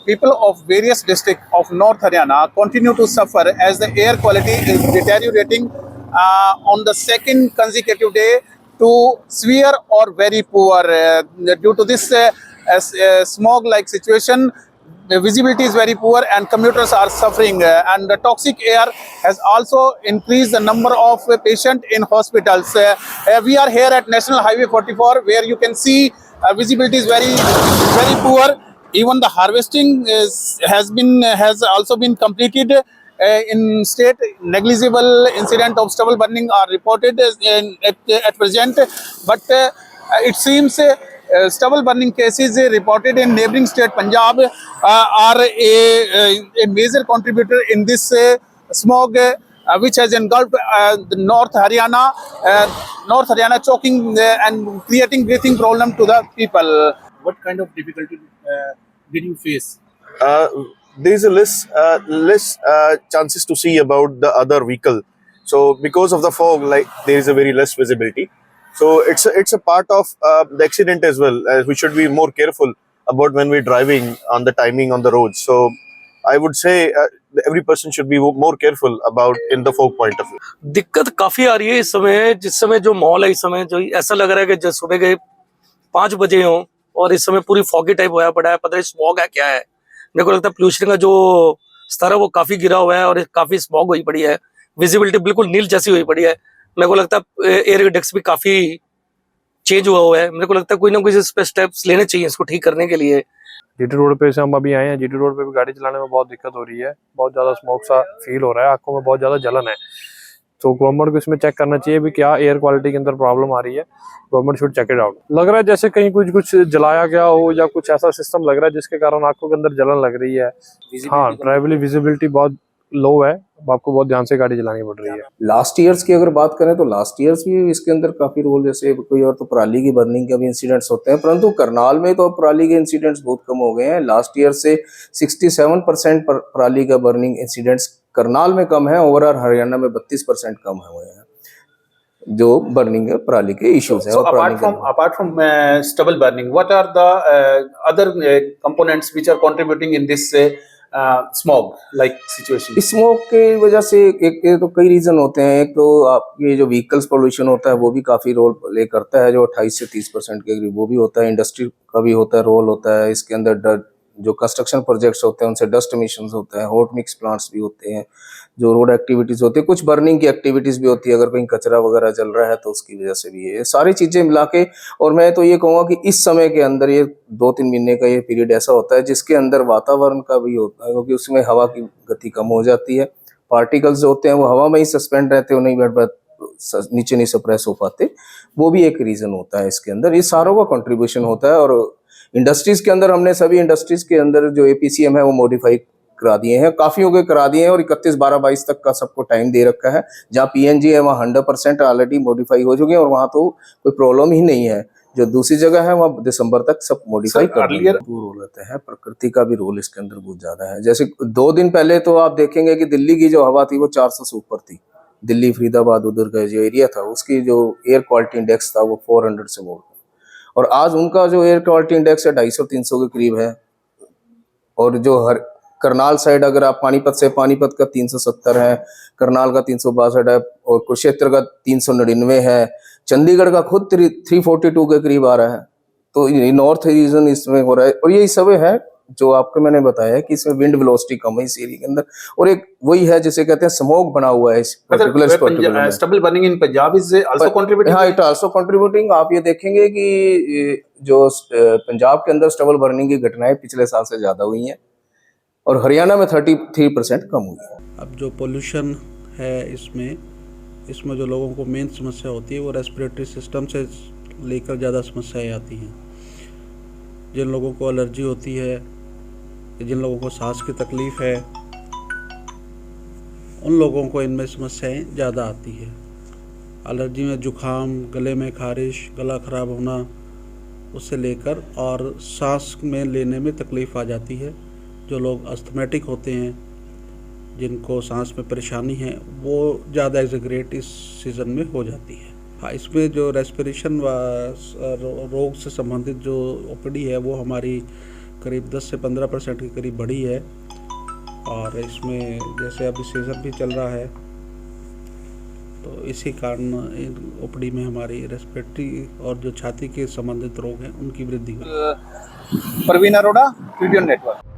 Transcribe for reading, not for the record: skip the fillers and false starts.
people of various districts of North Haryana continue to suffer as the air quality is deteriorating on the second consecutive day to severe or very poor. Due to this smog-like situation, the visibility is very poor and commuters are suffering, and the toxic air has also increased the number of patients in hospitals. We are here at National Highway 44, where you can see visibility is very poor. Even the harvesting has also been completed. In state, negligible incident of stubble burning are reported at present, but it seems stubble burning cases reported in neighboring state Punjab are a major contributor in this smog which has engulfed the North Haryana, choking and creating breathing problem to the people. What kind of difficulty did you face? There is a less chances to see about the other vehicle. So because of the fog, like there is a very less visibility. So it's a part of the accident as well. We should be more careful about when we're driving on the timing on the road. So I would say every person should be more careful about in the fog point of view. दिक्कत काफी आ रही है इस समय। जिस समय जो माहौल है इस समय जो ऐसा लग रहा है कि जब सुबह के 5 बजे हो और इस समय पूरी फॉगी टाइप होया पड़ा है। पता नहीं स्मॉग है क्या है। मेरे को लगता है पोल्यूशन का जो स्तर है वो काफी गिरा हुआ है और काफी स्मॉग हुई पड़ी है। विजिबिलिटी बिल्कुल नील जैसी हुई पड़ी है। मेरे को लगता है एयर इंडेक्स भी काफी चेंज हुआ है। मेरे को लगता है कोई ना कोई स्टेप्स लेने चाहिए इसको ठीक करने के लिए। जीटी रोड पे से हम अभी आए हैं। जीटी रोड पे भी गाड़ी चलाने में बहुत दिक्कत हो रही है। बहुत ज़्यादा स्मोक सा फील हो रहा है, आंखों में बहुत ज़्यादा जलन है। तो गवर्नमेंट को इसमें चेक करना चाहिए भी क्या एयर क्वालिटी के अंदर प्रॉब्लम आ रही है। Government should check it out. लग रहा है जैसे कहीं कुछ जलाया गया हो या कुछ ऐसा सिस्टम लग रहा है जिसके कारण आंखों के अंदर जलन लग रही है। हाँ, ट्रैवल विजिबिलिटी बहुत लो है। आपको बहुत ध्यान से गाड़ी चलानी पड़ रही है। लास्ट ईयर्स की अगर बात करें तो लास्ट ईयर्स भी इसके अंदर काफी रोल, जैसे कोई और तो पराली की बर्निंग के भी इंसिडेंट्स होते हैं, परंतु करनाल में तो पराली के इंसिडेंट्स बहुत कम हो गए हैं। लास्ट ईयर से 67% पराली का बर्निंग इंसिडेंट्स करनाल में कम है। ओवरऑल हरियाणा में 32% कम हुए हैं जो बर्निंग पराली के इश्यूज है। So apart from stubble burning, what are the other components which are contributing in this smog like situation? Smoke के वजह से एक तो कई रीजन होते हैं। एक तो आपके जो व्हीकल्स पोल्यूशन होता है वो भी काफी रोल प्ले करता है, जो 28 से 30% के करीब वो भी होता है। इंडस्ट्री का भी होता है, रोल होता है इसके अंदर। जो कंस्ट्रक्शन प्रोजेक्ट्स होते हैं उनसे डस्ट एमिशंस होता है। हॉट मिक्स प्लांट्स भी होते हैं, जो रोड एक्टिविटीज होती है, कुछ बर्निंग की एक्टिविटीज भी होती है। अगर कहीं कचरा वगैरह जल रहा है तो उसकी वजह से भी है। सारी चीजें मिला के, और मैं तो ये कहूँगा कि इस समय के अंदर ये 2-3 महीने का ये पीरियड ऐसा होता है जिसके अंदर वातावरण का भी होता है, क्योंकि उसमें हवा की गति कम हो जाती है। पार्टिकल्स जो होते हैं वो हवा में ही सस्पेंड रहते हैं, नहीं नीचे नहीं सप्रेस हो पाते। वो भी एक रीजन होता है इसके अंदर। ये सारों का कंट्रीब्यूशन होता है। और इंडस्ट्रीज के अंदर हमने सभी इंडस्ट्रीज के अंदर जो APCM है वो मॉडिफाई करा दिए हैं, काफी हो गए करा दिए हैं, और 31/12/22 तक का सबको टाइम दे रखा है। जहाँ PNG है वहाँ 100% ऑलरेडी मॉडिफाई हो चुके हैं और वहाँ तो कोई प्रॉब्लम ही नहीं है। जो दूसरी जगह है वहाँ दिसंबर तक सब मॉडिफाई कर दिए। रोल रहता है, प्रकृति का भी रोल इसके अंदर बहुत ज्यादा है। जैसे 2 दिन पहले तो आप देखेंगे कि दिल्ली की जो हवा थी वो 400 से ऊपर थी। दिल्ली, फरीदाबाद उधर का जो एरिया था उसकी जो एयर क्वालिटी इंडेक्स था वो 400 से मोर, और आज उनका जो एयर क्वालिटी इंडेक्स है 250-300 के करीब है। और जो करनाल साइड अगर आप पानीपत का 370 है, करनाल का 362 है, और कुरुक्षेत्र का 399 है, चंडीगढ़ का खुद 342 के करीब आ रहा है। तो नॉर्थ रीजन इसमें हो रहा है। और यही सब है जो आपको मैंने बताया कि इसमें विंड वेलोसिटी कम है इस एरिया के अंदर, और एक वही है जिसे कहते हैं स्मोक बना हुआ है इस particular stubble burning in Punjab is also contributing. हाँ, इट आल्सो कंट्रीब्यूटिंग। आप ये देखेंगे कि जो पंजाब के अंदर स्टबल बर्निंग की घटनाएं पिछले साल से ज्यादा हुई हैं और हरियाणा में 33% कम हुई है। अब जो पोल्यूशन है इसमें जो लोगों को मेन समस्या होती है वो रेस्पिरेटरी सिस्टम से लेकर ज़्यादा समस्याएं आती हैं। जिन लोगों को एलर्जी होती है, जिन लोगों को सांस की तकलीफ़ है, उन लोगों को इनमें समस्याएं ज़्यादा आती है। एलर्जी में जुखाम, गले में खारिश, गला ख़राब होना, उससे लेकर और सांस में लेने में तकलीफ़ आ जाती है। जो लोग अस्थमेटिक होते हैं, जिनको सांस में परेशानी है, वो ज़्यादा एग्जैगरेट इस सीज़न में हो जाती है। हाँ, इसमें जो रेस्पिरेशन रोग से संबंधित जो OPD है वो हमारी करीब 10 से 15% के करीब बढ़ी है। और इसमें जैसे अभी सीज़न भी चल रहा है तो इसी कारण ओपीडी में हमारी रेस्पिरेटरी और जो छाती के संबंधित रोग हैं उनकी वृद्धि हुई। Parveen Arora, PBN Network.